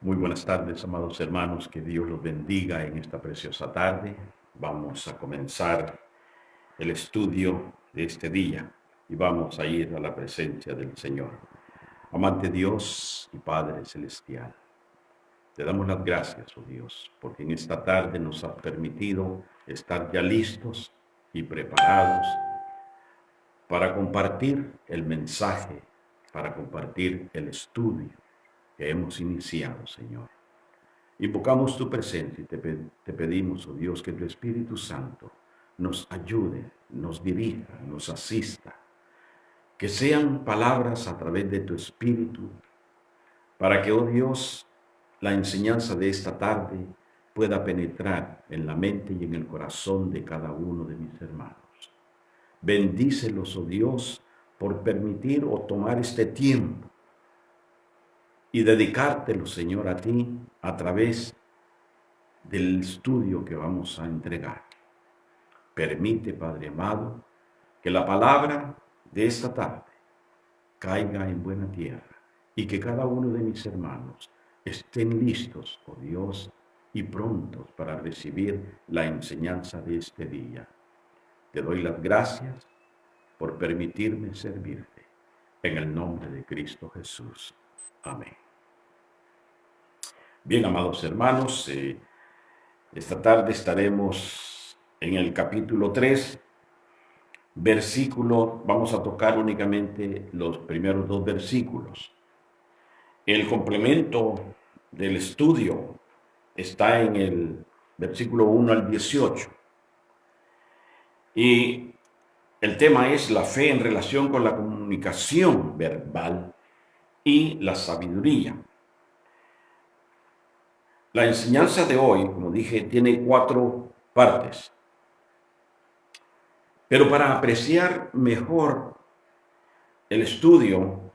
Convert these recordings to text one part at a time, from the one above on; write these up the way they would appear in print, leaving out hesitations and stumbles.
Muy buenas tardes, amados hermanos, que Dios los bendiga en esta preciosa tarde. Vamos a comenzar el estudio de este día y vamos a ir a la presencia del Señor. Amante Dios y Padre Celestial, te damos las gracias, oh Dios, porque en esta tarde nos has permitido estar ya listos y preparados para compartir el mensaje, para compartir el estudio que hemos iniciado, Señor. Invocamos tu presencia y te pedimos, oh Dios, que tu Espíritu Santo nos ayude, nos dirija, nos asista. Que sean palabras a través de tu Espíritu, para que, oh Dios, la enseñanza de esta tarde pueda penetrar en la mente y en el corazón de cada uno de mis hermanos. Bendícelos, oh Dios, por permitir o tomar este tiempo y dedicártelo, Señor, a ti a través del estudio que vamos a entregar. Permite, Padre amado, que la palabra de esta tarde caiga en buena tierra y que cada uno de mis hermanos estén listos, oh Dios, y prontos para recibir la enseñanza de este día. Te doy las gracias por permitirme servirte. En el nombre de Cristo Jesús. Amén. Bien, amados hermanos, esta tarde estaremos en el capítulo 3, vamos a tocar únicamente los primeros 2 versículos. El complemento del estudio está en el versículo 1 al 18. Y el tema es la fe en relación con la comunicación verbal y la sabiduría. La enseñanza de hoy, como dije, tiene 4 partes. Pero para apreciar mejor el estudio,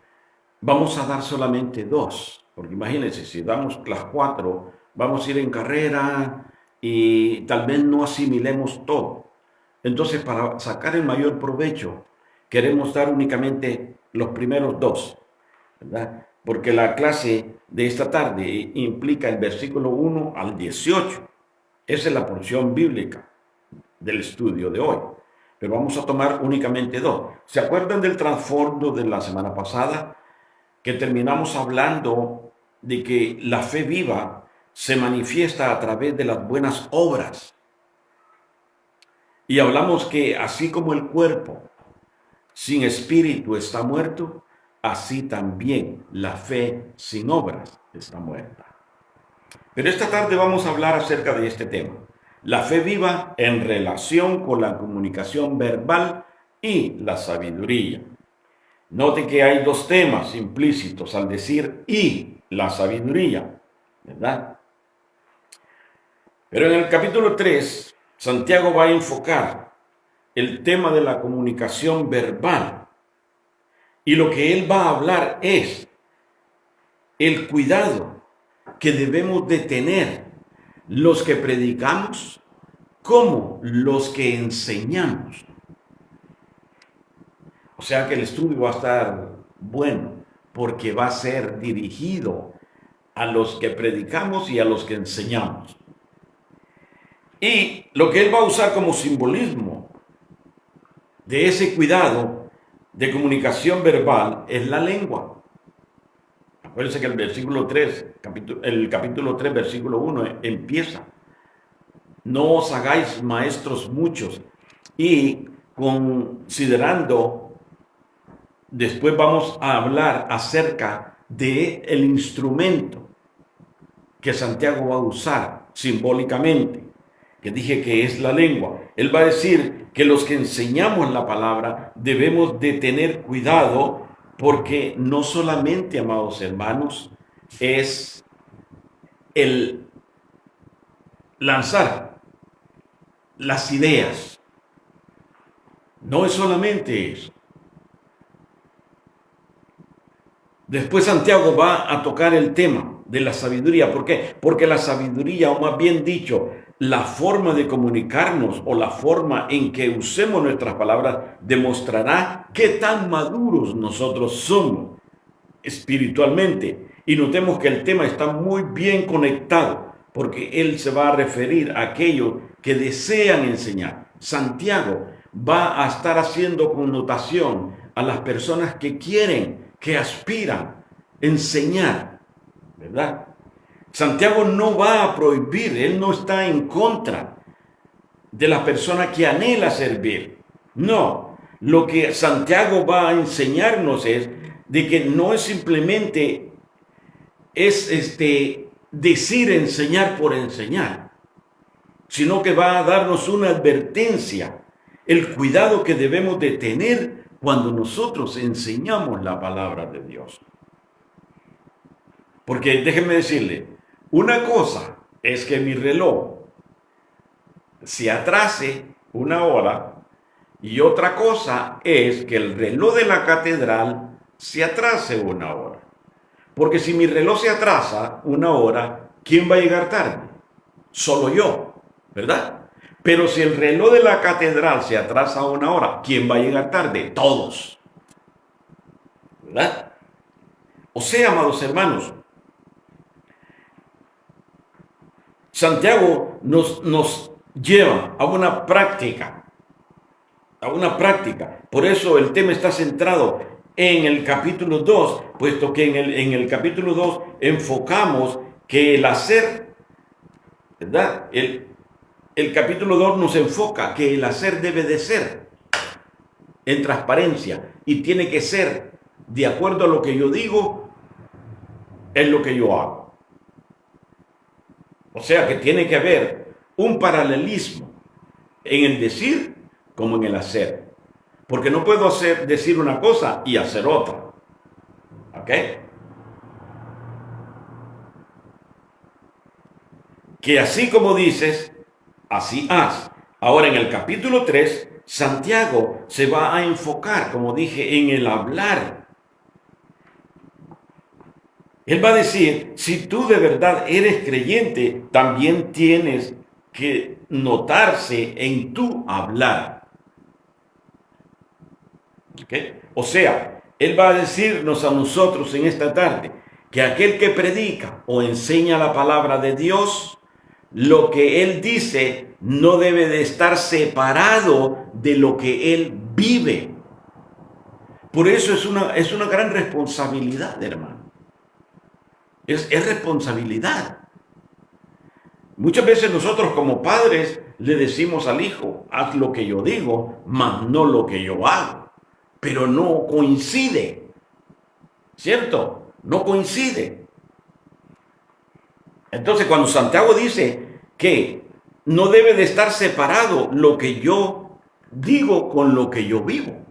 vamos a dar solamente 2. Porque imagínense, si damos las 4, vamos a ir en carrera y tal vez no asimilemos todo. Entonces, para sacar el mayor provecho, queremos dar únicamente los primeros 2, ¿verdad? Porque la clase de esta tarde implica el versículo 1 al 18. Esa es la porción bíblica del estudio de hoy. Pero vamos a tomar únicamente 2. ¿Se acuerdan del trasfondo de la semana pasada? Que terminamos hablando de que la fe viva se manifiesta a través de las buenas obras. Y hablamos que así como el cuerpo sin espíritu está muerto, así también la fe sin obras está muerta. Pero esta tarde vamos a hablar acerca de este tema. La fe viva en relación con la comunicación verbal y la sabiduría. Note que hay 2 temas implícitos al decir y la sabiduría, ¿verdad? Pero en el capítulo 3, Santiago va a enfocar el tema de la comunicación verbal. Y lo que él va a hablar es el cuidado que debemos de tener los que predicamos como los que enseñamos. O sea que el estudio va a estar bueno porque va a ser dirigido a los que predicamos y a los que enseñamos. Y lo que él va a usar como simbolismo de ese cuidado de comunicación verbal es la lengua. Acuérdense que el capítulo 3, versículo 1 empieza: no os hagáis maestros muchos. Y considerando, después vamos a hablar acerca del instrumento que Santiago va a usar simbólicamente, que dije que es la lengua. Él va a decir que los que enseñamos la palabra debemos de tener cuidado, porque no solamente, amados hermanos, es el lanzar las ideas. No es solamente eso. Después Santiago va a tocar el tema de la sabiduría. ¿Por qué? Porque la sabiduría, o más bien dicho, la forma de comunicarnos o la forma en que usemos nuestras palabras demostrará qué tan maduros nosotros somos espiritualmente Y notemos que el tema está muy bien conectado, porque él se va a referir a aquellos que desean enseñar. Santiago va a estar haciendo connotación a las personas que quieren, que aspiran enseñar, ¿verdad? Santiago no va a prohibir, él no está en contra de la persona que anhela servir. No, lo que Santiago va a enseñarnos es de que no es simplemente decir enseñar por enseñar, sino que va a darnos una advertencia, el cuidado que debemos de tener cuando nosotros enseñamos la palabra de Dios. Porque déjenme decirle, una cosa es que mi reloj se atrase una hora y otra cosa es que el reloj de la catedral se atrase una hora. Porque si mi reloj se atrasa una hora, ¿quién va a llegar tarde? Solo yo, ¿verdad? Pero si el reloj de la catedral se atrasa una hora, ¿quién va a llegar tarde? Todos, ¿verdad? O sea, amados hermanos, Santiago nos lleva a una práctica, Por eso el tema está centrado en el capítulo 2, puesto que en el capítulo 2 enfocamos que el hacer, ¿verdad? El capítulo 2 nos enfoca que el hacer debe de ser en transparencia y tiene que ser de acuerdo a lo que yo digo, es lo que yo hago. O sea que tiene que haber un paralelismo en el decir como en el hacer. Porque no puedo decir una cosa y hacer otra. ¿Ok? Que así como dices, así haz. Ahora en el capítulo 3, Santiago se va a enfocar, como dije, en el hablar. Él va a decir, si tú de verdad eres creyente, también tienes que notarse en tu hablar. ¿Okay? O sea, Él va a decirnos a nosotros en esta tarde que aquel que predica o enseña la palabra de Dios, lo que Él dice no debe de estar separado de lo que Él vive. Por eso es una gran responsabilidad, hermano. Es responsabilidad. Muchas veces nosotros como padres le decimos al hijo, haz lo que yo digo, mas no lo que yo hago. Pero no coincide, ¿cierto? No coincide. Entonces cuando Santiago dice que no debe de estar separado lo que yo digo con lo que yo vivo.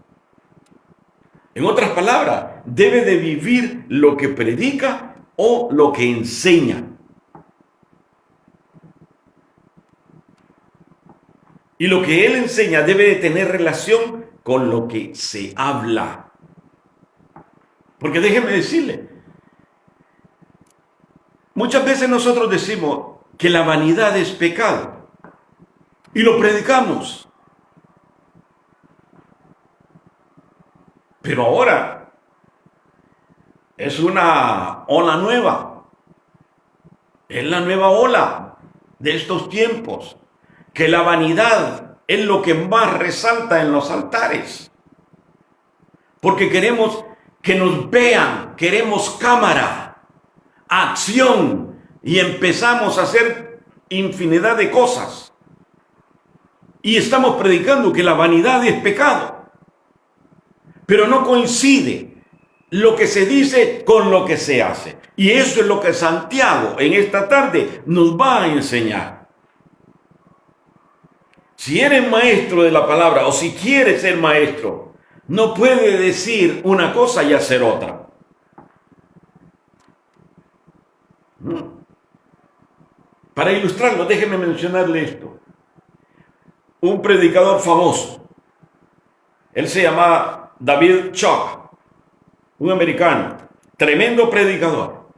En otras palabras, debe de vivir lo que predica o lo que enseña. Y lo que él enseña debe de tener relación con lo que se habla. Porque déjeme decirle, muchas veces nosotros decimos que la vanidad es pecado y lo predicamos. Pero ahora es una ola nueva. Es la nueva ola de estos tiempos. Que la vanidad es lo que más resalta en los altares. Porque queremos que nos vean, queremos cámara, acción, y empezamos a hacer infinidad de cosas. Y estamos predicando que la vanidad es pecado. Pero no coincide lo que se dice con lo que se hace. Y eso es lo que Santiago en esta tarde nos va a enseñar. Si eres maestro de la palabra o si quieres ser maestro, no puede decir una cosa y hacer otra. Para ilustrarlo, déjeme mencionarle esto. Un predicador famoso, él se llama David Chock, un americano, tremendo predicador.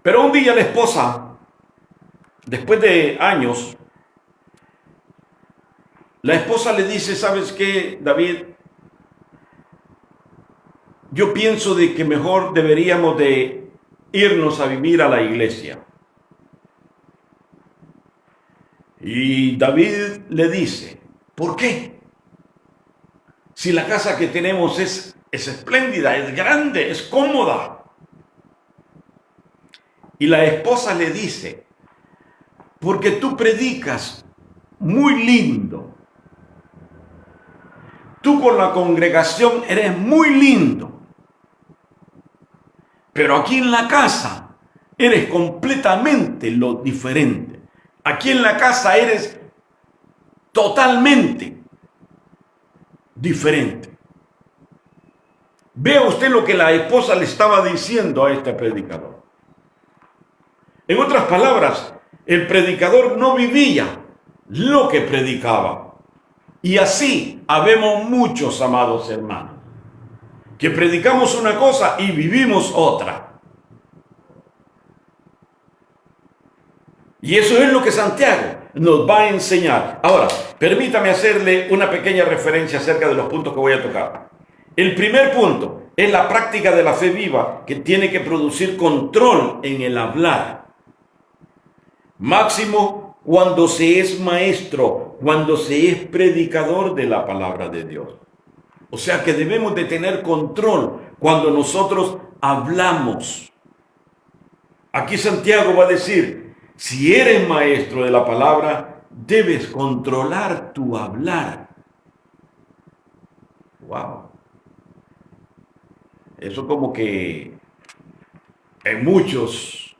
Pero un día la esposa, después de años, la esposa le dice, ¿sabes qué, David? yo pienso de que mejor deberíamos de irnos a vivir a la iglesia. Y David le dice, ¿por qué? Si la casa que tenemos es espléndida, es grande, es cómoda. Y la esposa le dice, porque tú predicas muy lindo. Tú con la congregación eres muy lindo. Pero aquí en la casa eres completamente lo diferente. Aquí en la casa eres totalmente diferente. Vea usted lo que la esposa le estaba diciendo a este predicador. En otras palabras, el predicador no vivía lo que predicaba. Y así habemos muchos, amados hermanos, que predicamos una cosa y vivimos otra. Y eso es lo que Santiago nos va a enseñar. Ahora, permítame hacerle una pequeña referencia acerca de los puntos que voy a tocar. El primer punto es la práctica de la fe viva, que tiene que producir control en el hablar. Máximo cuando se es maestro, cuando se es predicador de la palabra de Dios. O sea que debemos de tener control cuando nosotros hablamos. Aquí Santiago va a decir, si eres maestro de la palabra, debes controlar tu hablar. Wow. Eso como que en muchos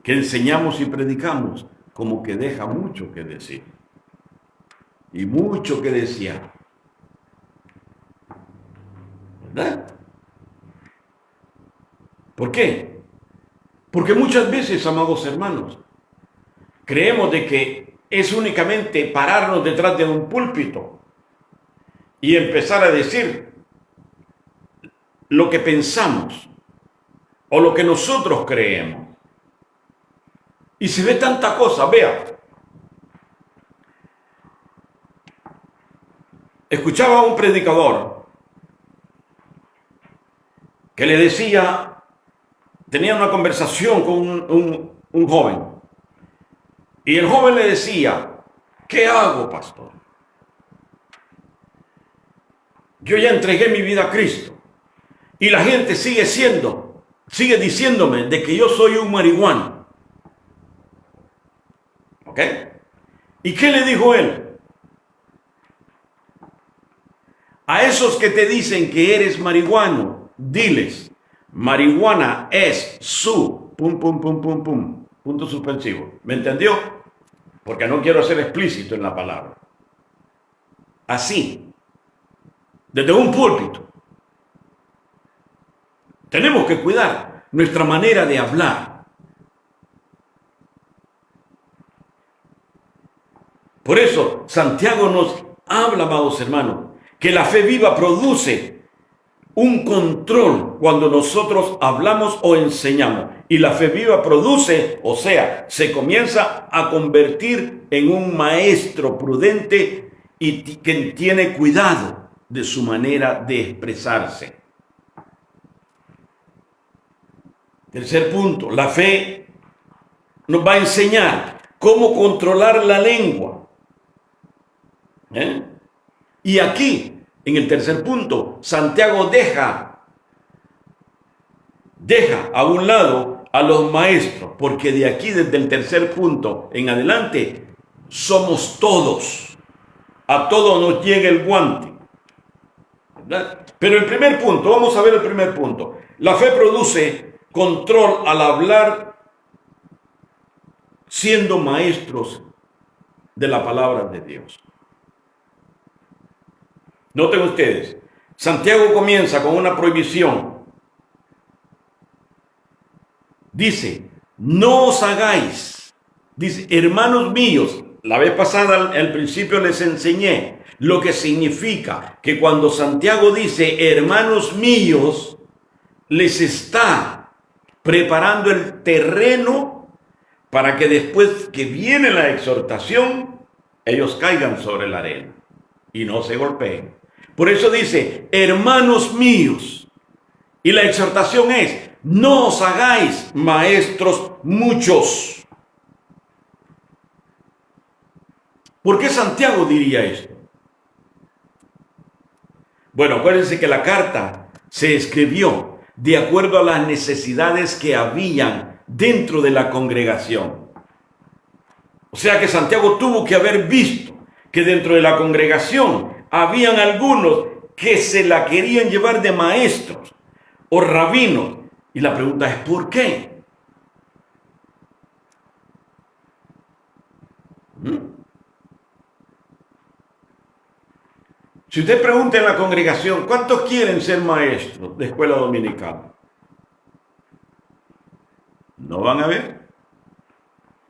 que enseñamos y predicamos, como que deja mucho que decir. Y mucho que desear. ¿Verdad? ¿Por qué? Porque muchas veces, amados hermanos, creemos de que es únicamente pararnos detrás de un púlpito y empezar a decir lo que pensamos o lo que nosotros creemos. Y se ve tanta cosa, vea. Escuchaba a un predicador que le decía, tenía una conversación con un joven. Y el joven le decía, ¿qué hago, pastor? Yo ya entregué mi vida a Cristo. Y la gente sigue diciéndome de que yo soy un marihuano. ¿Ok? ¿Y qué le dijo él? A esos que te dicen que eres marihuano, diles, marihuana es su, punto suspensivo. ¿Me entendió? Porque no quiero ser explícito en la palabra. Así, desde un púlpito, tenemos que cuidar nuestra manera de hablar. Por eso, Santiago nos habla, amados hermanos, que la fe viva produce un control cuando nosotros hablamos o enseñamos. Y la fe viva produce, o sea, se comienza a convertir en un maestro prudente y que tiene cuidado de su manera de expresarse. Tercer punto, la fe nos va a enseñar cómo controlar la lengua. Y aquí, en el tercer punto, Santiago deja a un lado a los maestros, porque de aquí, desde el tercer punto en adelante, somos todos. A todos nos llega el guante. ¿Verdad? Pero el primer punto, vamos a ver el primer punto. La fe produce control al hablar siendo maestros de la palabra de Dios. Noten ustedes, Santiago comienza con una prohibición. Dice, no os hagáis. Dice, hermanos míos, la vez pasada al principio les enseñé lo que significa que cuando Santiago dice, hermanos míos, les está preparando el terreno para que después que viene la exhortación, ellos caigan sobre la arena y no se golpeen. Por eso dice, hermanos míos. Y la exhortación es, no os hagáis maestros muchos. ¿Por qué Santiago diría esto? Bueno, acuérdense que la carta se escribió de acuerdo a las necesidades que habían dentro de la congregación. O sea que Santiago tuvo que haber visto que dentro de la congregación habían algunos que se la querían llevar de maestros o rabinos. Y la pregunta es, ¿por qué? Si usted pregunta en la congregación, ¿cuántos quieren ser maestros de escuela dominical? ¿No van a ver?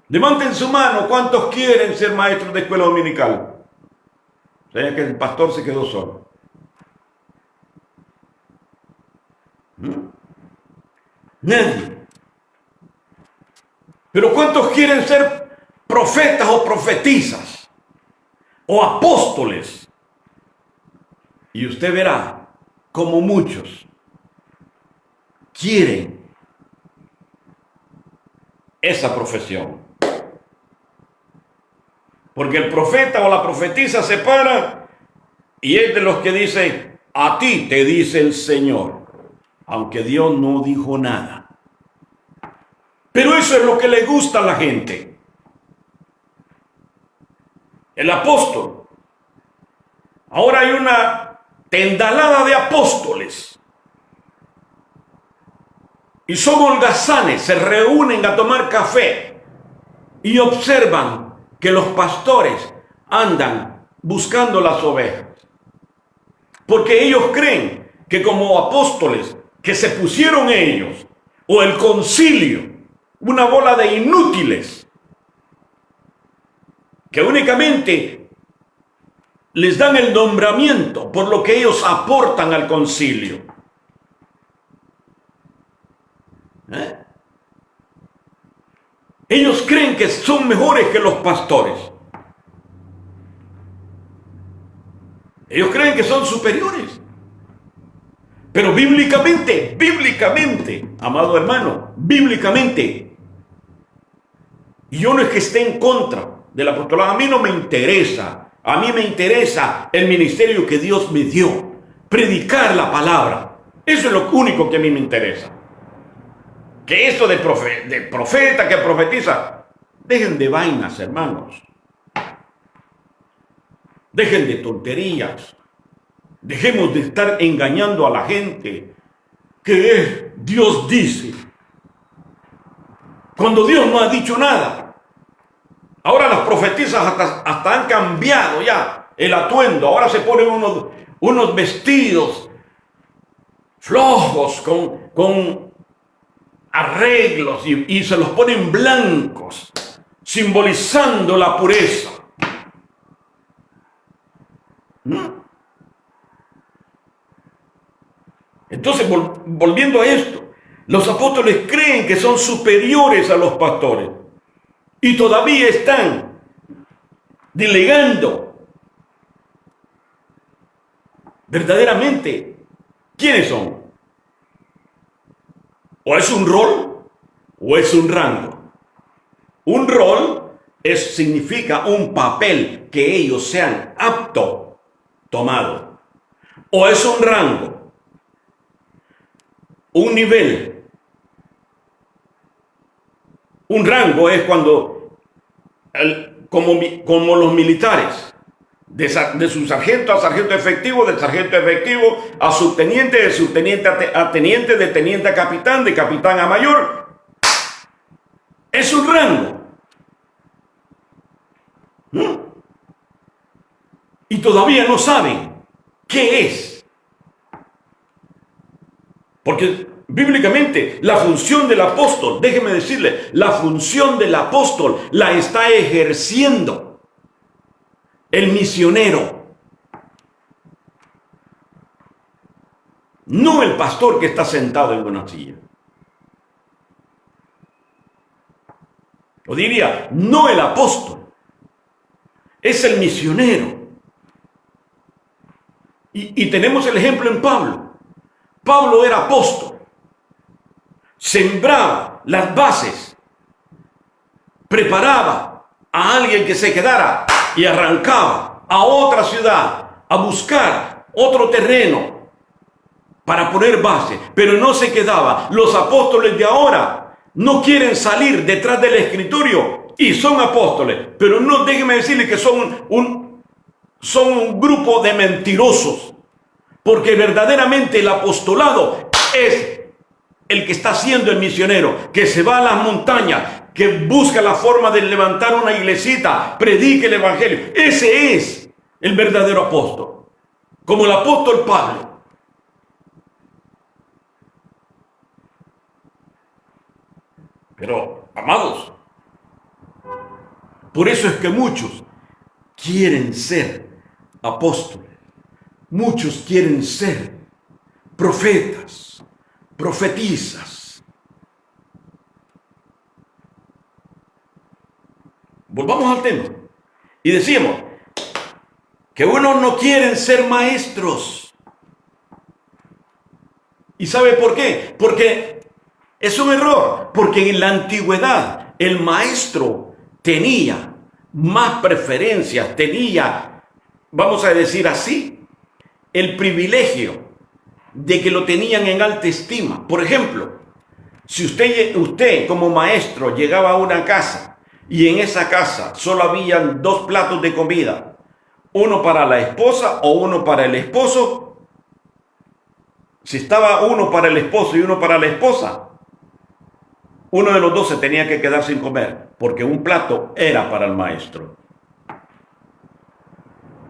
Levanten su mano, ¿cuántos quieren ser maestros de escuela dominical? O sea que el pastor se quedó solo. Nadie. Pero ¿cuántos quieren ser profetas o profetizas? O apóstoles. Y usted verá como muchos quieren esa profesión. Porque el profeta o la profetisa se para y es de los que dicen, a ti te dice el Señor, aunque Dios no dijo nada. Pero eso es lo que le gusta a la gente. El apóstol. Ahora hay una tendalada de apóstoles. Y son holgazanes, se reúnen a tomar café y observan que los pastores andan buscando las ovejas. Porque ellos creen que como apóstoles que se pusieron ellos, o el concilio, una bola de inútiles, que únicamente les dan el nombramiento por lo que ellos aportan al concilio. Ellos creen que son mejores que los pastores. Ellos creen que son superiores. Pero bíblicamente, amado hermano, bíblicamente, y yo no es que esté en contra del apostolado, a mí no me interesa, a mí me interesa el ministerio que Dios me dio, predicar la palabra, eso es lo único que a mí me interesa. Que esto de profeta que profetiza, dejen de vainas, hermanos, dejen de tonterías. Dejemos de estar engañando a la gente que Dios dice, cuando Dios no ha dicho nada. Ahora las profetizas hasta han cambiado ya el atuendo. Ahora se ponen unos vestidos flojos con arreglos y se los ponen blancos, simbolizando la pureza. Entonces, volviendo a esto, los apóstoles creen que son superiores a los pastores y todavía están delegando. Verdaderamente, ¿quiénes son? ¿O es un rol o es un rango? Un rol significa un papel que ellos sean apto tomado. ¿O es un rango? Un nivel. Un rango es cuando, como los militares, de su sargento a sargento efectivo, del sargento efectivo a subteniente, de subteniente a teniente, de teniente a capitán, de capitán a mayor. Es un rango. Y todavía no saben qué es. Porque bíblicamente la función del apóstol, déjeme decirle, la función del apóstol la está ejerciendo el misionero. No el pastor que está sentado en una silla. O diría, no el apóstol. Es el misionero. Y tenemos el ejemplo en Pablo. Pablo era apóstol, sembraba las bases, preparaba a alguien que se quedara y arrancaba a otra ciudad a buscar otro terreno para poner base, pero no se quedaba. Los apóstoles de ahora no quieren salir detrás del escritorio y son apóstoles, pero no, déjenme decirles que son un grupo de mentirosos, porque verdaderamente el apostolado es el que está siendo el misionero, que se va a las montañas, que busca la forma de levantar una iglesita, predique el evangelio. Ese es el verdadero apóstol, como el apóstol Pablo. Pero, amados, por eso es que muchos quieren ser apóstoles, muchos quieren ser profetas, profetizas. Volvamos al tema. Y decíamos que unos no quieren ser maestros. ¿Y sabe por qué? Porque es un error. Porque en la antigüedad el maestro tenía más preferencias, tenía, vamos a decir así, el privilegio de que lo tenían en alta estima. Por ejemplo, si usted como maestro llegaba a una casa y en esa casa solo habían 2 platos de comida, uno para la esposa o uno para el esposo, si estaba uno para el esposo y uno para la esposa, uno de los dos se tenía que quedar sin comer, porque un plato era para el maestro.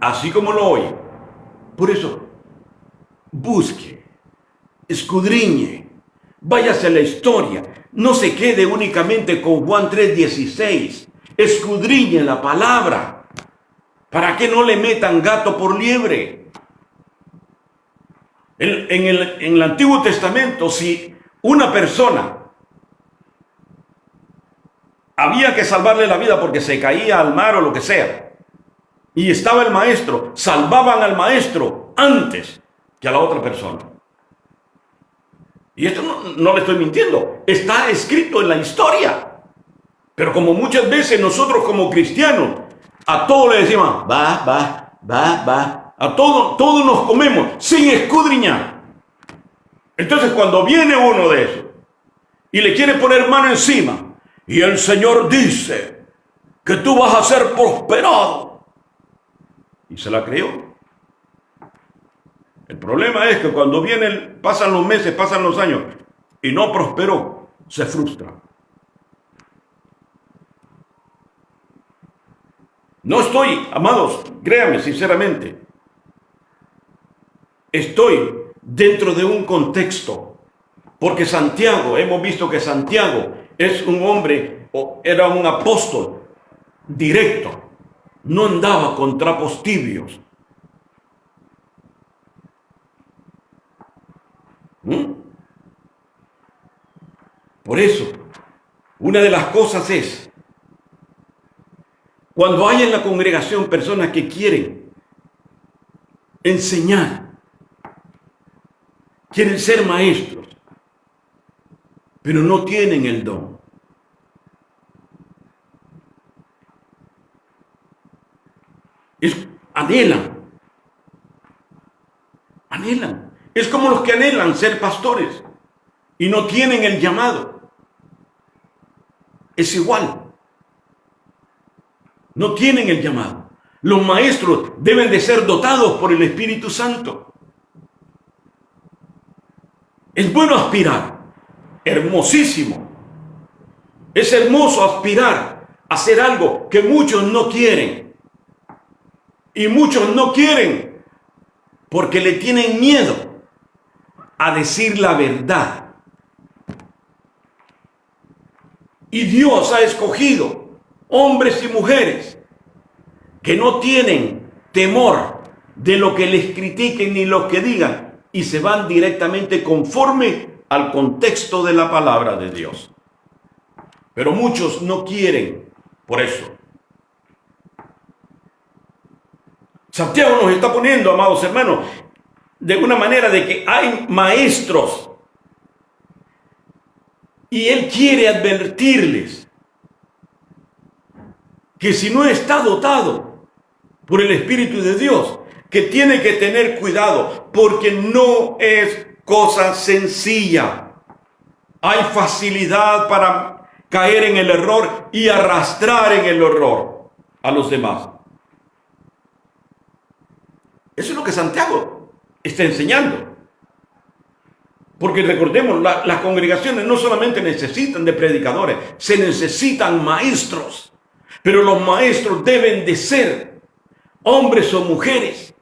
Así como lo oye. Por eso, busque, escudriñe, váyase a la historia. No se quede únicamente con Juan 3:16. Escudriñe la palabra, para que no le metan gato por liebre. En el Antiguo Testamento, si una persona había que salvarle la vida porque se caía al mar o lo que sea, y estaba el maestro, salvaban al maestro antes que a la otra persona. Y esto no le estoy mintiendo, está escrito en la historia. Pero como muchas veces nosotros como cristianos, a todo le decimos, va, a todo nos comemos sin escudriñar. Entonces cuando viene uno de esos y le quiere poner mano encima, y el Señor dice que tú vas a ser prosperado, y se la creyó. El problema es que cuando pasan los meses, pasan los años y no prosperó, se frustra. No estoy, amados, créanme sinceramente, estoy dentro de un contexto, porque Santiago, hemos visto que Santiago es un hombre, o era un apóstol directo, no andaba con trapos tibios. Por eso, una de las cosas es, cuando hay en la congregación personas que quieren enseñar, quieren ser maestros, pero no tienen el don. Anhelan. Es como los que anhelan ser pastores y no tienen el llamado. Es igual. No tienen el llamado. Los maestros deben de ser dotados por el Espíritu Santo. Es bueno aspirar. Hermosísimo. Es hermoso aspirar a hacer algo que muchos no quieren. Y muchos no quieren porque le tienen miedo a decir la verdad. Y Dios ha escogido hombres y mujeres que no tienen temor de lo que les critiquen ni lo que digan y se van directamente conforme al contexto de la palabra de Dios. Pero muchos no quieren por eso. Santiago nos está poniendo, amados hermanos, de una manera de que hay maestros y él quiere advertirles que si no está dotado por el Espíritu de Dios, que tiene que tener cuidado, porque no es cosa sencilla. Hay facilidad para caer en el error y arrastrar en el error a los demás. Eso es lo que Santiago está enseñando. Porque recordemos, las congregaciones no solamente necesitan de predicadores, se necesitan maestros. Pero los maestros deben de ser hombres o mujeres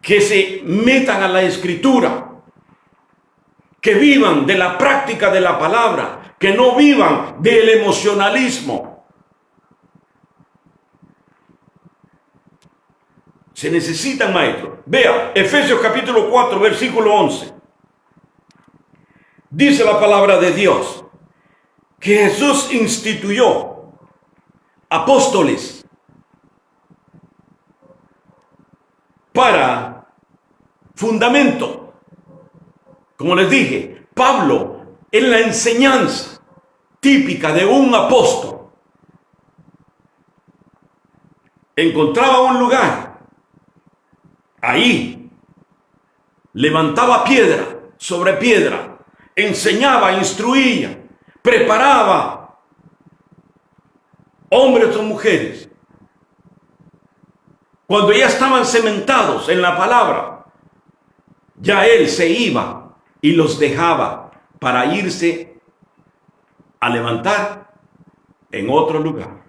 que se metan a la Escritura, que vivan de la práctica de la palabra, que no vivan del emocionalismo. Se necesitan maestros. Vea, Efesios capítulo 4, versículo 11. Dice la palabra de Dios que Jesús instituyó apóstoles para fundamento. Como les dije, Pablo, en la enseñanza típica de un apóstol, encontraba un lugar, ahí levantaba piedra sobre piedra, enseñaba, instruía, preparaba hombres o mujeres. Cuando ya estaban cementados en la palabra, ya él se iba y los dejaba para irse a levantar en otro lugar.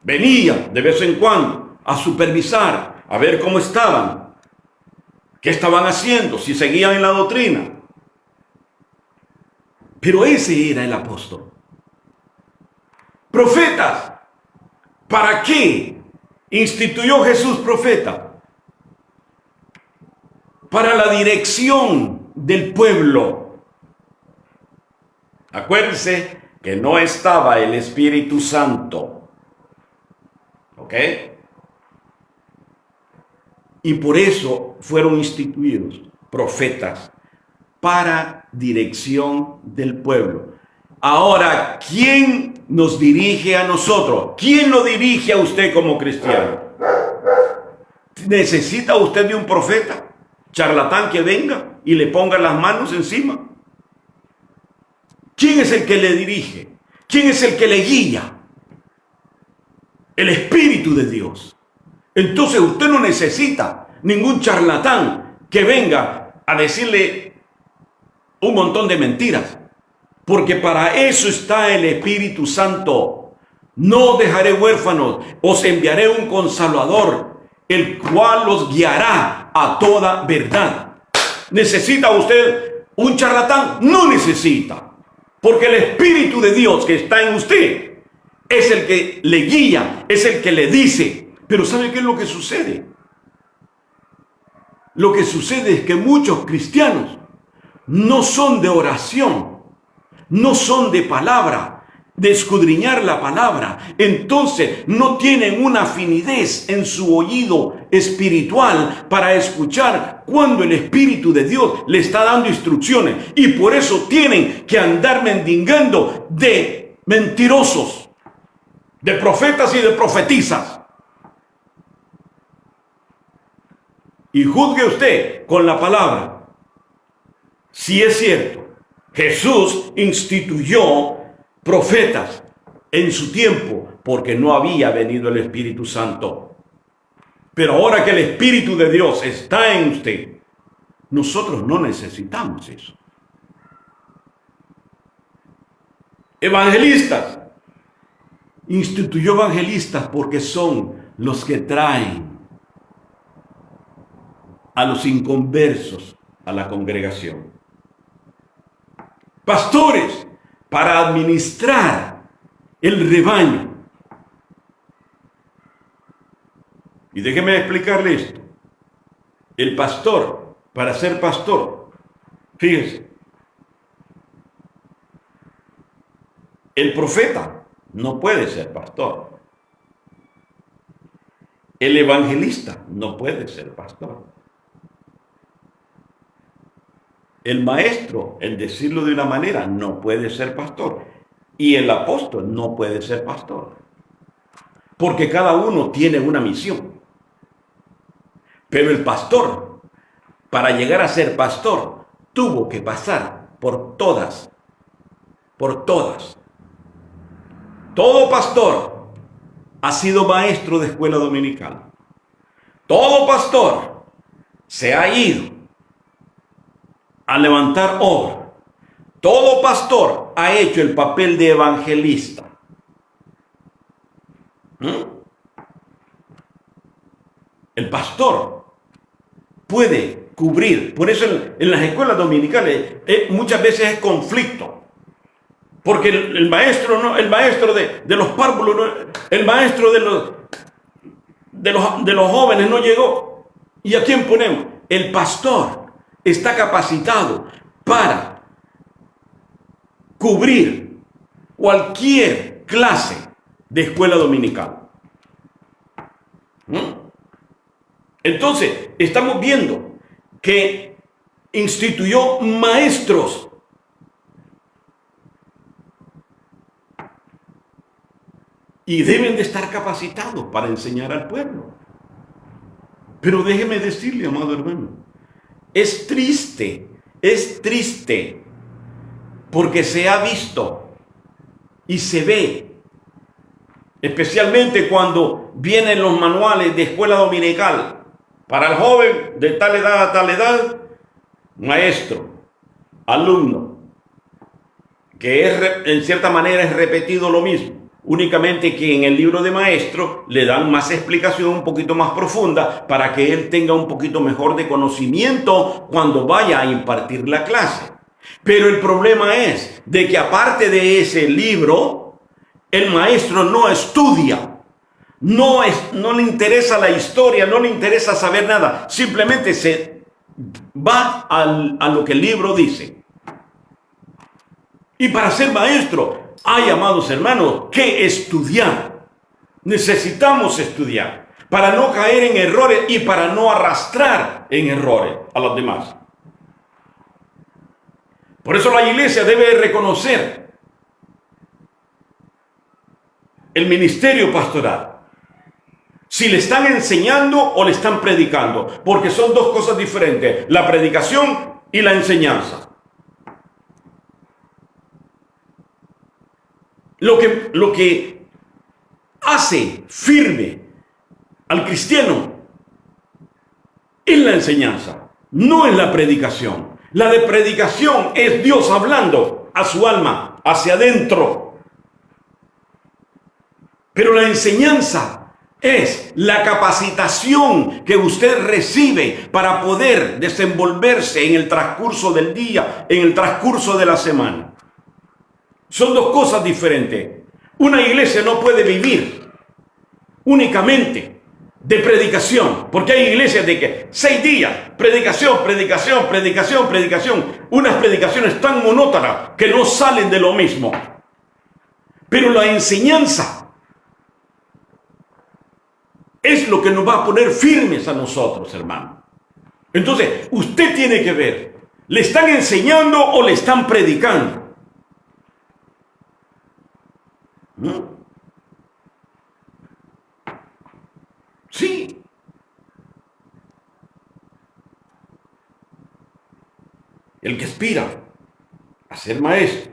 Venía de vez en cuando a supervisar, a ver cómo estaban, qué estaban haciendo, si seguían en la doctrina. Pero ese era el apóstol. Profetas. ¿Para qué instituyó Jesús profetas? Para la dirección del pueblo. Acuérdense que no estaba el Espíritu Santo. ¿Ok? Y por eso fueron instituidos profetas para dirección del pueblo. Ahora, ¿quién nos dirige a nosotros? ¿Quién lo dirige a usted como cristiano? ¿Necesita usted de un profeta charlatán que venga y le ponga las manos encima? ¿Quién es el que le dirige? ¿Quién es el que le guía? El Espíritu de Dios. Entonces usted no necesita ningún charlatán que venga a decirle un montón de mentiras, porque para eso está el Espíritu Santo. No dejaré huérfanos, os enviaré un consolador, el cual los guiará a toda verdad. ¿Necesita usted un charlatán? No necesita, porque el Espíritu de Dios que está en usted es el que le guía, es el que le dice. Pero ¿sabe qué es lo que sucede? Lo que sucede es que muchos cristianos no son de oración, no son de palabra, de escudriñar la palabra. Entonces no tienen una afinidad en su oído espiritual para escuchar cuando el Espíritu de Dios le está dando instrucciones. Y por eso tienen que andar mendigando de mentirosos, de profetas y de profetisas. Y juzgue usted con la palabra. Si es cierto, Jesús instituyó profetas en su tiempo porque no había venido el Espíritu Santo. Pero ahora que el Espíritu de Dios está en usted, nosotros no necesitamos eso. Evangelistas. Instituyó evangelistas porque son los que traen a los inconversos a la congregación. Pastores para administrar el rebaño. Y déjeme explicarle esto. El pastor, para ser pastor, fíjese, el profeta no puede ser pastor. El evangelista no puede ser pastor. El maestro, en decirlo de una manera, no puede ser pastor. Y el apóstol no puede ser pastor. Porque cada uno tiene una misión. Pero el pastor, para llegar a ser pastor, tuvo que pasar por todas. Todo pastor ha sido maestro de escuela dominical. Todo pastor se ha ido a levantar obra. Todo pastor ha hecho el papel de evangelista. El pastor puede cubrir. Por eso en las escuelas dominicales muchas veces es conflicto. Porque el maestro de los párvulos, el maestro de los jóvenes no llegó. ¿Y a quién ponemos? El pastor está capacitado para cubrir cualquier clase de escuela dominical. Entonces, estamos viendo que instituyó maestros. Y deben de estar capacitados para enseñar al pueblo. Pero déjeme decirle, amado hermano, es triste, porque se ha visto y se ve, especialmente cuando vienen los manuales de escuela dominical, para el joven de tal edad a tal edad, maestro, alumno, que en cierta manera es repetido lo mismo. Únicamente que en el libro de maestro le dan más explicación un poquito más profunda para que él tenga un poquito mejor de conocimiento cuando vaya a impartir la clase. Pero el problema es de que aparte de ese libro, el maestro no estudia, no le interesa la historia, no le interesa saber nada, simplemente se va a lo que el libro dice. Y para ser maestro, hay, amados hermanos, que estudiar. Necesitamos estudiar para no caer en errores y para no arrastrar en errores a los demás. Por eso la iglesia debe reconocer el ministerio pastoral. Si le están enseñando o le están predicando, porque son dos cosas diferentes, la predicación y la enseñanza. Lo que hace firme al cristiano es la enseñanza, no es la predicación. La de predicación es Dios hablando a su alma, hacia adentro. Pero la enseñanza es la capacitación que usted recibe para poder desenvolverse en el transcurso del día, en el transcurso de la semana. Son dos cosas diferentes. Una iglesia no puede vivir únicamente de predicación, porque hay iglesias de que 6 días, predicación. Unas predicaciones tan monótonas que no salen de lo mismo. Pero la enseñanza es lo que nos va a poner firmes a nosotros, hermano. Entonces, usted tiene que ver, ¿le están enseñando o le están predicando? Sí. El que aspira a ser maestro,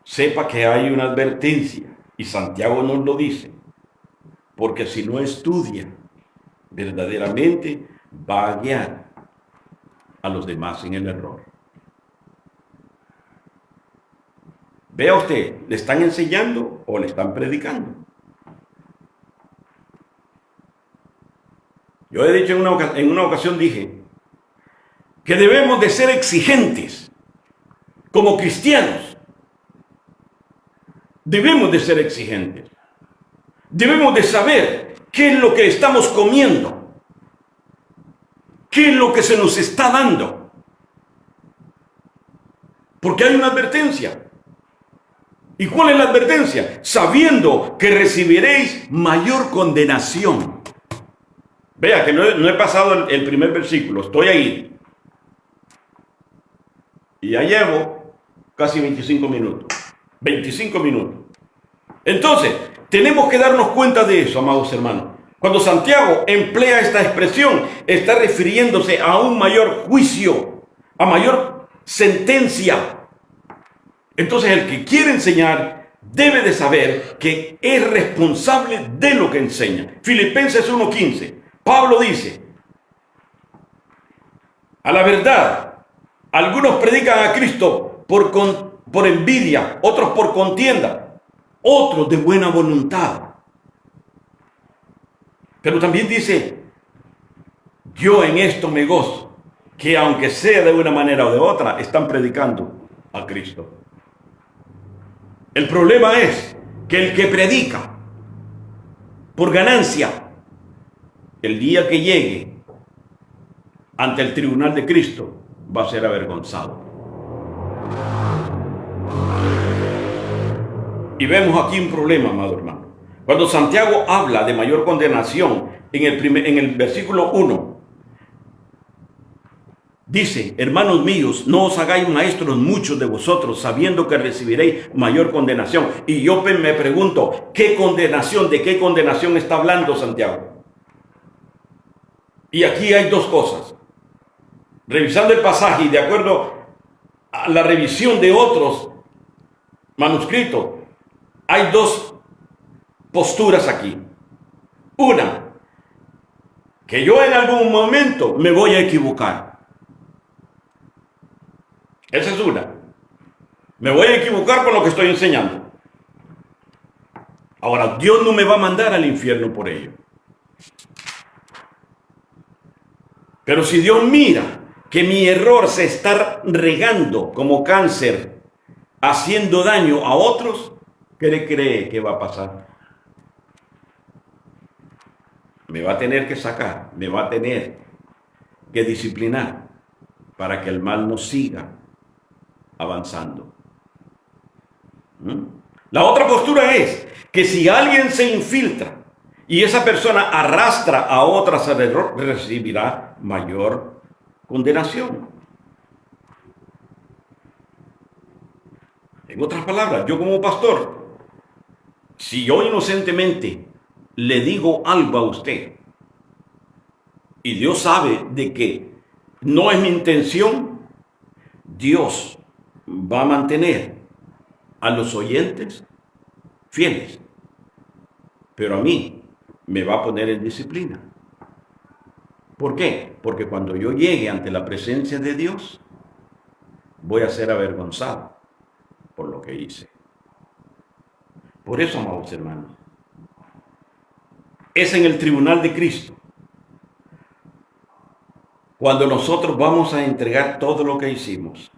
sepa que hay una advertencia, y Santiago nos lo dice, porque si no estudia, verdaderamente va a guiar a los demás en el error. Vea usted, ¿le están enseñando o le están predicando? Yo he dicho en una ocasión dije que debemos de ser exigentes como cristianos. Debemos de ser exigentes. Debemos de saber qué es lo que estamos comiendo, qué es lo que se nos está dando. Porque hay una advertencia. ¿Y cuál es la advertencia? Sabiendo que recibiréis mayor condenación. Vea que no he pasado el primer versículo, estoy ahí. Y ya llevo casi 25 minutos. 25 minutos. Entonces, tenemos que darnos cuenta de eso, amados hermanos. Cuando Santiago emplea esta expresión, está refiriéndose a un mayor juicio, a mayor sentencia. Entonces, el que quiere enseñar debe de saber que es responsable de lo que enseña. Filipenses 1:15. Pablo dice: a la verdad, algunos predican a Cristo por envidia, otros por contienda, otros de buena voluntad. Pero también dice: yo en esto me gozo, que aunque sea de una manera o de otra, están predicando a Cristo. El problema es que el que predica por ganancia, el día que llegue ante el tribunal de Cristo, va a ser avergonzado. Y vemos aquí un problema, amado hermano. Cuando Santiago habla de mayor condenación, en el versículo 1, dice: hermanos míos, no os hagáis maestros muchos de vosotros, sabiendo que recibiréis mayor condenación. Y yo me pregunto, ¿qué condenación? ¿De qué condenación está hablando Santiago? Y aquí hay dos cosas. Revisando el pasaje y de acuerdo a la revisión de otros manuscritos, hay dos posturas aquí. Una, que yo en algún momento me voy a equivocar. Esa es una. Me voy a equivocar con lo que estoy enseñando. Ahora, Dios no me va a mandar al infierno por ello. Pero si Dios mira que mi error se está regando como cáncer, haciendo daño a otros, ¿qué le cree que va a pasar? Me va a tener que sacar, me va a tener que disciplinar para que el mal no siga avanzando. La otra postura es que si alguien se infiltra y esa persona arrastra a otras al error, recibirá mayor condenación. En otras palabras, yo como pastor, si yo inocentemente le digo algo a usted y Dios sabe de que no es mi intención, Dios va a mantener a los oyentes fieles, pero a mí me va a poner en disciplina. ¿Por qué? Porque cuando yo llegue ante la presencia de Dios, voy a ser avergonzado por lo que hice. Por eso, amados hermanos, es en el tribunal de Cristo cuando nosotros vamos a entregar todo lo que hicimos.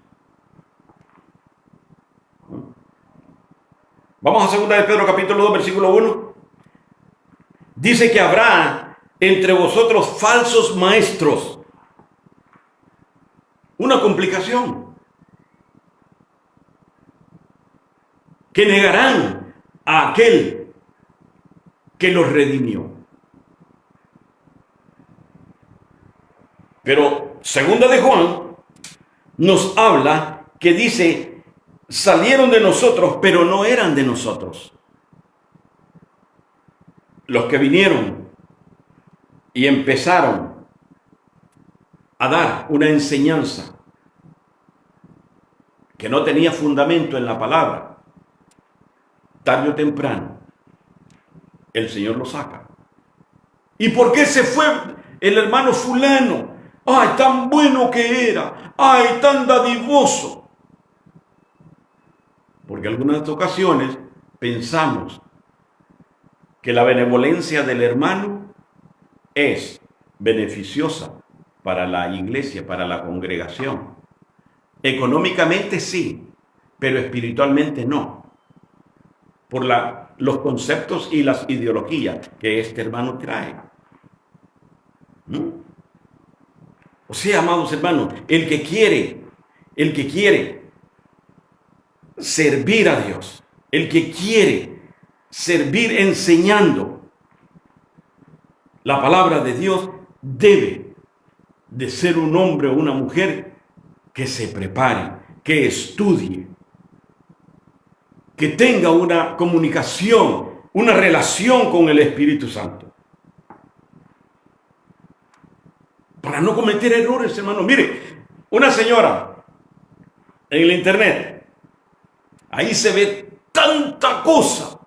Vamos a 2 de Pedro capítulo 2 versículo 1. Dice que habrá entre vosotros falsos maestros. Una complicación. Que negarán a aquel que los redimió. Pero 2 de Juan nos habla que dice: salieron de nosotros, pero no eran de nosotros. Los que vinieron y empezaron a dar una enseñanza que no tenía fundamento en la palabra, tarde o temprano, el Señor lo saca. ¿Y por qué se fue el hermano fulano? ¡Ay, tan bueno que era! ¡Ay, tan dadivoso! Porque en algunas ocasiones pensamos que la benevolencia del hermano es beneficiosa para la iglesia, para la congregación. Económicamente sí, pero espiritualmente no. Por los conceptos y las ideologías que este hermano trae. O sea, amados hermanos, el que quiere servir a Dios, el que quiere servir enseñando la palabra de Dios, debe de ser un hombre o una mujer que se prepare, que estudie, que tenga una comunicación, una relación con el Espíritu Santo. Para no cometer errores, hermano. Mire, una señora en el internet, ahí se ve tanta cosa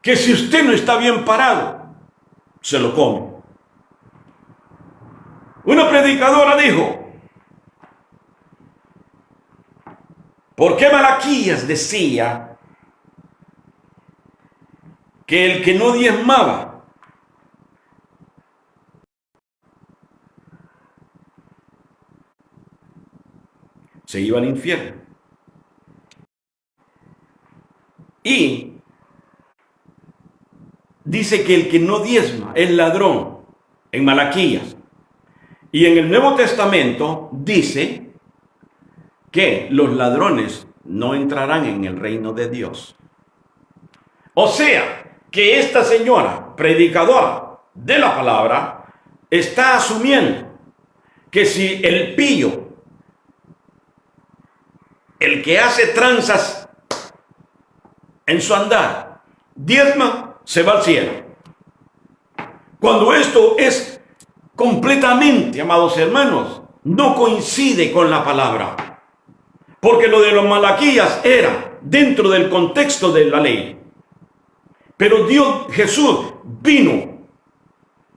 que si usted no está bien parado, se lo come. Una predicadora dijo, ¿por qué Malaquías decía que el que no diezmaba se iba al infierno? Y dice que el que no diezma es ladrón en Malaquías. Y en el Nuevo Testamento dice que los ladrones no entrarán en el reino de Dios. O sea, que esta señora, predicadora de la palabra, está asumiendo que si el pillo, el que hace tranzas en su andar, diezma, se va al cielo. Cuando esto es completamente, amados hermanos, no coincide con la palabra. Porque lo de los Malaquías era dentro del contexto de la ley. Pero Jesús vino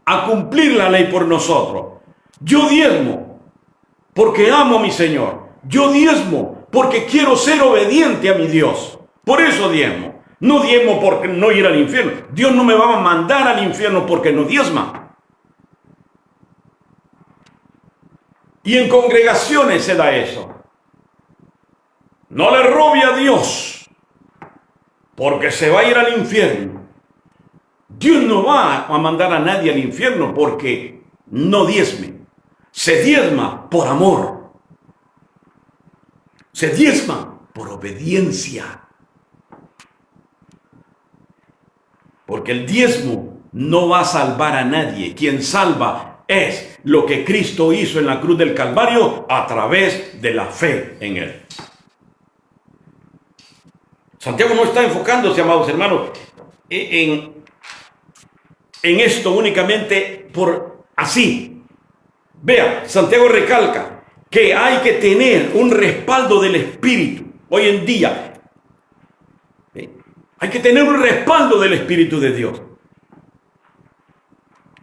a cumplir la ley por nosotros. Yo diezmo porque amo a mi Señor. Yo diezmo porque quiero ser obediente a mi Dios. Por eso diezmo. No diezmo porque no ir al infierno. Dios no me va a mandar al infierno porque no diezma. Y en congregaciones se da eso. No le robe a Dios porque se va a ir al infierno. Dios no va a mandar a nadie al infierno porque no diezme. Se diezma por amor. Se diezma por obediencia. Porque el diezmo no va a salvar a nadie. Quien salva es lo que Cristo hizo en la cruz del Calvario a través de la fe en Él. Santiago no está enfocándose, amados hermanos, en esto únicamente por así. Vea, Santiago recalca que hay que tener un respaldo del Espíritu. Hoy en día hay que tener un respaldo del Espíritu de Dios.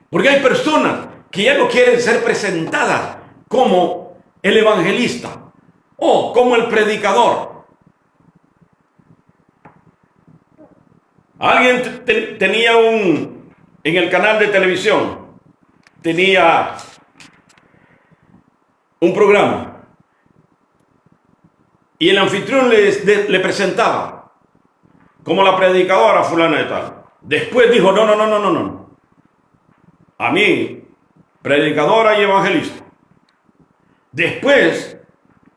Porque hay personas que ya no quieren ser presentadas como el evangelista o como el predicador. Alguien tenía en el canal de televisión, tenía un programa y el anfitrión le presentaba como la predicadora fulana de tal. Después dijo, no. A mí, predicadora y evangelista. Después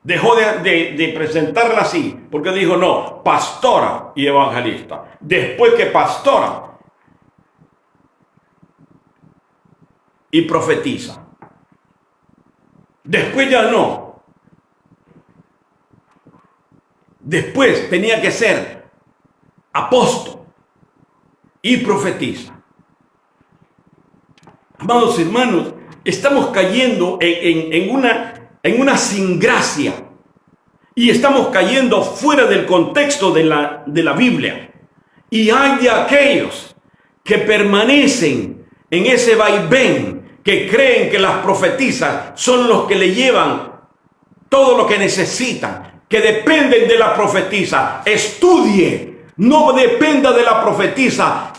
dejó de presentarla así, porque dijo, no, pastora y evangelista. Después que pastora y profetiza. Después ya no. Después tenía que ser apóstol y profetiza. Amados hermanos, estamos cayendo en una singracia y estamos cayendo fuera del contexto de la Biblia. Y hay de aquellos que permanecen en ese vaivén, que creen que las profetizas son los que le llevan todo lo que necesitan, que dependen de la profetisa. Estudie, no dependa de la profetisa.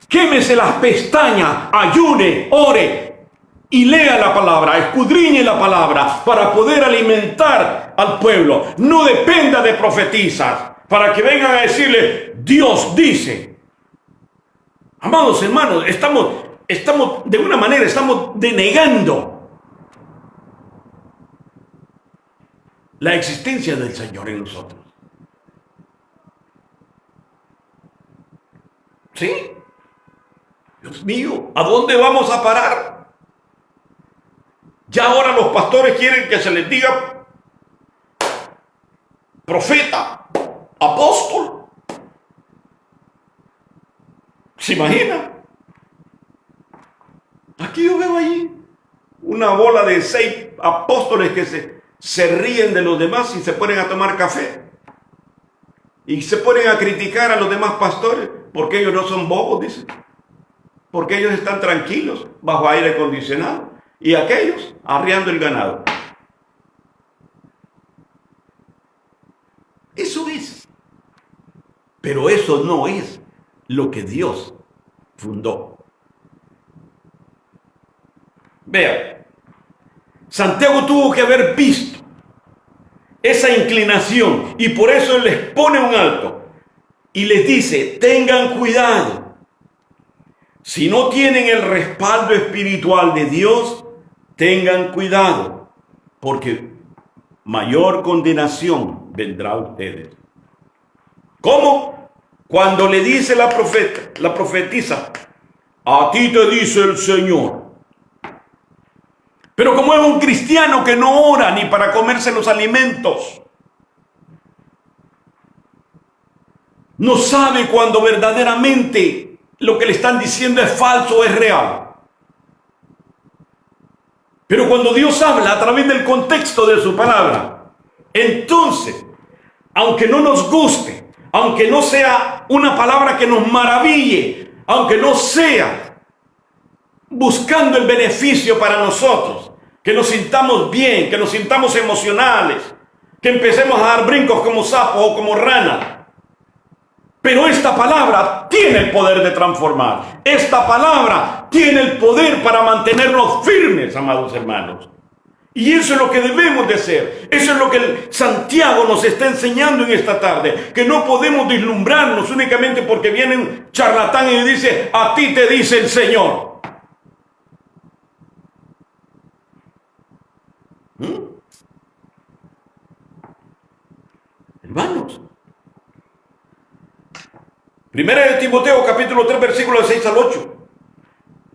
Quémese las pestañas, ayune, ore y lea la palabra, escudriñe la palabra para poder alimentar al pueblo. No dependa de profetisas para que vengan a decirle, Dios dice. Amados hermanos, estamos de una manera, estamos denegando la existencia del Señor en nosotros. ¿Sí? Dios mío, ¿a dónde vamos a parar? Ya ahora los pastores quieren que se les diga profeta, apóstol. ¿Se imagina? Aquí yo veo allí una bola de 6 apóstoles que se ríen de los demás y se ponen a tomar café. Y se ponen a criticar a los demás pastores porque ellos no son bobos, dicen. Porque ellos están tranquilos bajo aire acondicionado y aquellos arriando el ganado. Eso es. Pero eso no es lo que Dios fundó. Vean, Santiago tuvo que haber visto esa inclinación y por eso él les pone un alto y les dice, tengan cuidado. Si no tienen el respaldo espiritual de Dios, tengan cuidado, porque mayor condenación vendrá a ustedes. ¿Cómo? Cuando le dice la profetisa, a ti te dice el Señor. Pero como es un cristiano que no ora ni para comerse los alimentos, no sabe cuando verdaderamente lo que le están diciendo es falso o es real. Pero cuando Dios habla a través del contexto de su palabra, entonces, aunque no nos guste, aunque no sea una palabra que nos maraville, aunque no sea buscando el beneficio para nosotros, que nos sintamos bien, que nos sintamos emocionales, que empecemos a dar brincos como sapo o como rana. Pero esta palabra tiene el poder de transformar. Esta palabra tiene el poder para mantenernos firmes, amados hermanos. Y eso es lo que debemos de ser. Eso es lo que Santiago nos está enseñando en esta tarde. Que no podemos deslumbrarnos únicamente porque viene un charlatán y dice, a ti te dice el Señor. Hermanos, Primera de Timoteo capítulo 3 versículos 6 al 8.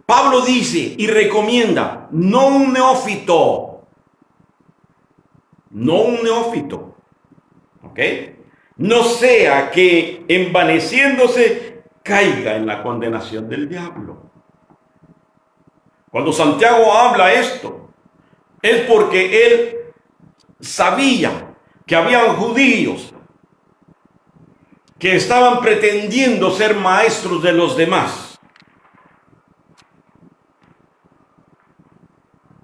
Pablo dice y recomienda, no un neófito, ¿ok? No sea que envaneciéndose caiga en la condenación del diablo. Cuando Santiago habla esto, es porque él sabía que habían judíos que estaban pretendiendo ser maestros de los demás.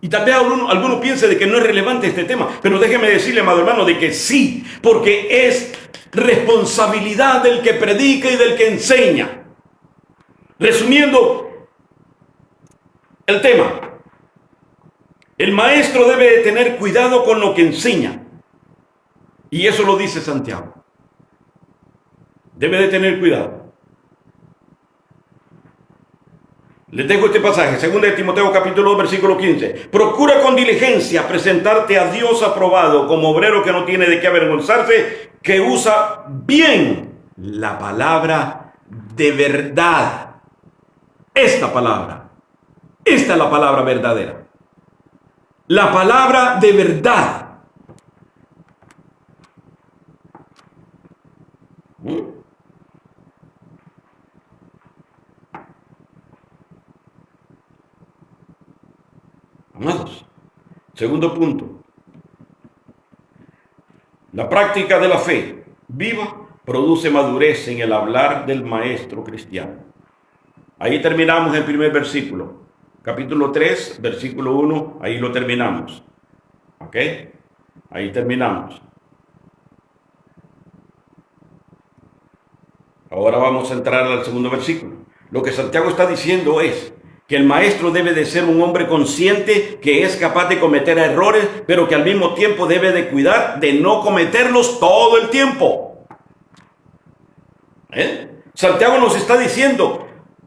Y tal vez alguno piense de que no es relevante este tema, pero déjeme decirle, amado hermano, de que sí, porque es responsabilidad del que predica y del que enseña. Resumiendo el tema, el maestro debe de tener cuidado con lo que enseña. Y eso lo dice Santiago. Debe de tener cuidado. Les dejo este pasaje, 2 de Timoteo capítulo 2 versículo 15. Procura con diligencia presentarte a Dios aprobado como obrero que no tiene de qué avergonzarse, que usa bien la palabra de verdad. Esta es la palabra verdadera. La palabra de verdad. Amados, segundo punto. La práctica de la fe viva produce madurez en el hablar del maestro cristiano. Ahí terminamos el primer versículo. Capítulo 3, versículo 1, ahí lo terminamos. ¿Ok? Ahí terminamos. Ahora vamos a entrar al segundo versículo. Lo que Santiago está diciendo es que el maestro debe de ser un hombre consciente que es capaz de cometer errores, pero que al mismo tiempo debe de cuidar de no cometerlos todo el tiempo. Santiago nos está diciendo,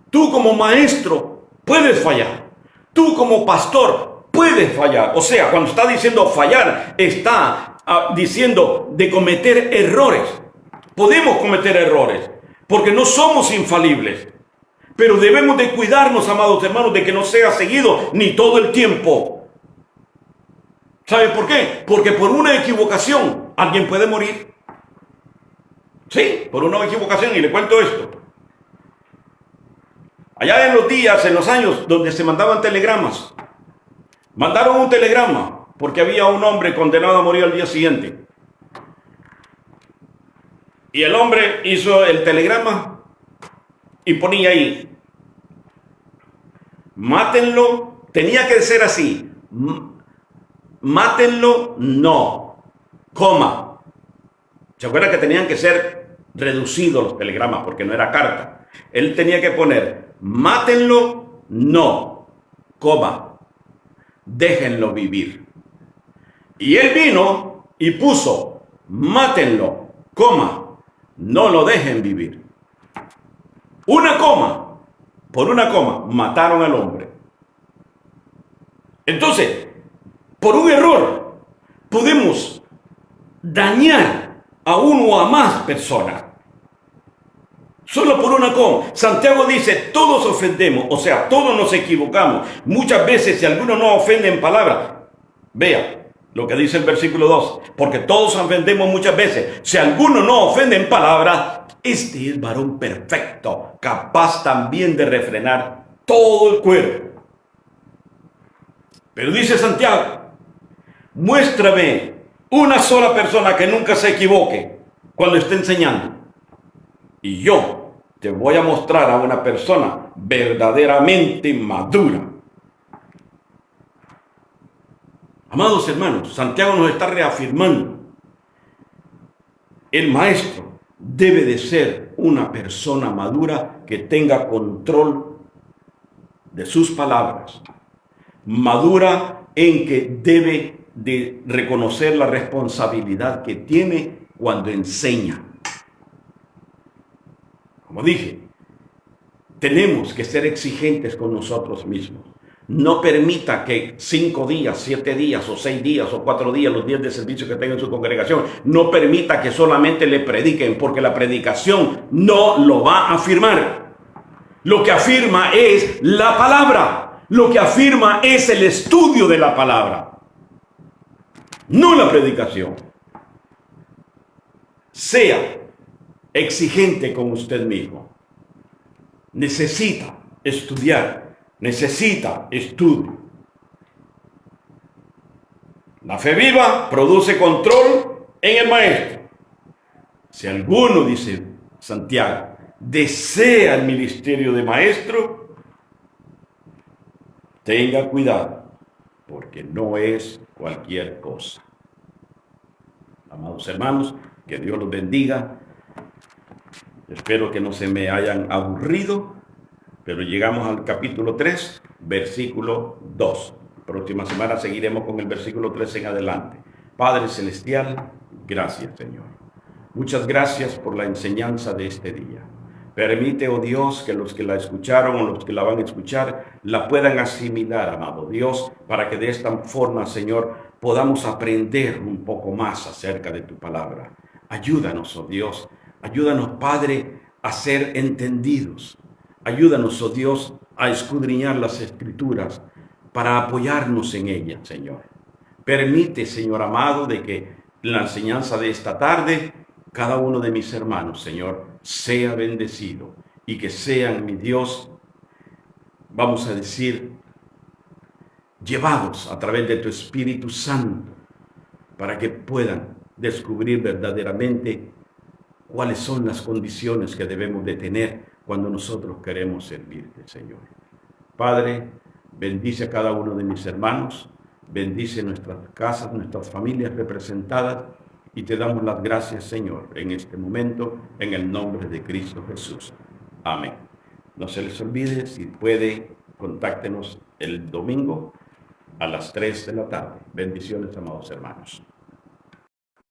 tú como maestro puedes fallar, tú como pastor puedes fallar. O sea, cuando está diciendo fallar, está diciendo de cometer errores. Podemos cometer errores, porque no somos infalibles. Pero debemos de cuidarnos, amados hermanos, de que no sea seguido ni todo el tiempo. ¿Sabe por qué? Porque por una equivocación alguien puede morir. Sí, por una equivocación, y le cuento esto. Allá en los días, en los años donde se mandaban telegramas, mandaron un telegrama porque había un hombre condenado a morir al día siguiente. Y el hombre hizo el telegrama y ponía ahí: mátenlo. Tenía que ser así: mátenlo, no, coma. ¿Se acuerdan que tenían que ser reducidos los telegramas porque no era carta? Él tenía que poner: mátenlo, no, coma, déjenlo vivir. Y él vino y puso: mátenlo, coma, no lo dejen vivir. Una coma, por una coma, mataron al hombre. Entonces, por un error, podemos dañar a uno o a más personas. Solo por una coma. Santiago dice: todos ofendemos, o sea, todos nos equivocamos. Muchas veces, si alguno no ofende en palabra, vea lo que dice el versículo 2, porque todos ofendemos muchas veces. Si alguno no ofende en palabra, este es varón perfecto, capaz también de refrenar todo el cuerpo. Pero dice Santiago: muéstrame una sola persona que nunca se equivoque cuando esté enseñando, y yo te voy a mostrar a una persona verdaderamente madura. Amados hermanos, Santiago nos está reafirmando: el maestro debe de ser una persona madura que tenga control de sus palabras, madura en que debe de reconocer la responsabilidad que tiene cuando enseña. Como dije, tenemos que ser exigentes con nosotros mismos. No permita que 5 días, 7 días, o 6 días, o 4 días, los días de servicio que tenga en su congregación, no permita que solamente le prediquen, porque la predicación no lo va a afirmar. Lo que afirma es la palabra. Lo que afirma es el estudio de la palabra, no la predicación. Sea exigente con usted mismo. Necesita estudiar, necesita estudio. La fe viva produce control en el maestro. Si alguno, dice Santiago, desea el ministerio de maestro, tenga cuidado, porque no es cualquier cosa. Amados hermanos, que Dios los bendiga. Espero que no se me hayan aburrido, pero llegamos al capítulo 3, versículo 2. Próxima semana seguiremos con el versículo 3 en adelante. Padre Celestial, gracias, Señor. Muchas gracias por la enseñanza de este día. Permite, oh Dios, que los que la escucharon o los que la van a escuchar la puedan asimilar, amado Dios, para que de esta forma, Señor, podamos aprender un poco más acerca de tu palabra. Ayúdanos, oh Dios. Ayúdanos, Padre, a ser entendidos. Ayúdanos, oh Dios, a escudriñar las Escrituras para apoyarnos en ellas, Señor. Permite, Señor amado, de que la enseñanza de esta tarde, cada uno de mis hermanos, Señor, sea bendecido y que sean, mi Dios, vamos a decir, llevados a través de tu Espíritu Santo para que puedan descubrir verdaderamente cuáles son las condiciones que debemos de tener cuando nosotros queremos servirte, Señor. Padre, bendice a cada uno de mis hermanos, bendice nuestras casas, nuestras familias representadas, y te damos las gracias, Señor, en este momento, en el nombre de Cristo Jesús. Amén. No se les olvide, si puede, contáctenos el domingo a las 3 de la tarde. Bendiciones, amados hermanos.